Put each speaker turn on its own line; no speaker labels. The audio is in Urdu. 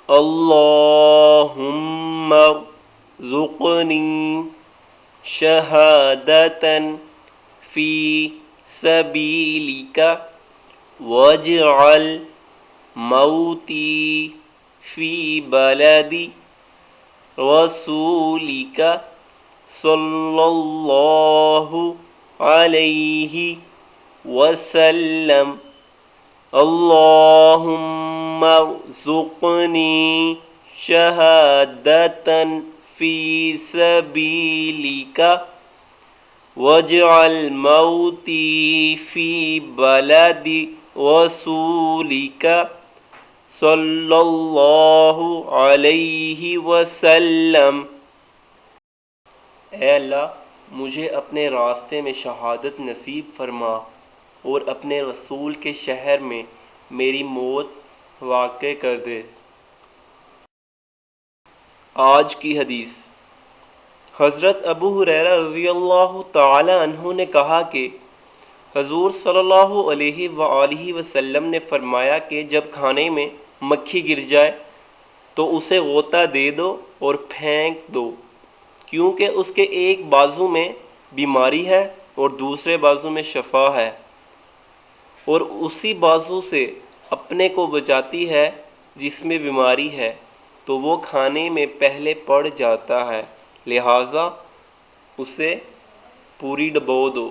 اللہم ارزقنی شہادتاً فی سبیلک واجعل موتی فی بلد رسولک صلی اللہ علیہ وسلم اللہم ارزقنی شہادتاً فی سبیلک واجعل موتی فی بلد رسولک صلی اللہ علیہ وسلم۔ اے اللہ، مجھے اپنے راستے میں شہادت نصیب فرما اور اپنے رسول کے شہر میں میری موت واقع کر دے۔ آج کی حدیث، حضرت ابو ہریرہ رضی اللہ تعالی عنہ نے کہا کہ حضور صلی اللہ علیہ وآلہ وسلم نے فرمایا کہ جب کھانے میں مکھی گر جائے تو اسے غوطہ دے دو اور پھینک دو، کیونکہ اس کے ایک بازو میں بیماری ہے اور دوسرے بازو میں شفا ہے، اور اسی بازو سے اپنے کو بچاتی ہے جس میں بیماری ہے، تو وہ کھانے میں پہلے پڑ جاتا ہے، لہٰذا اسے پوری ڈبو دو۔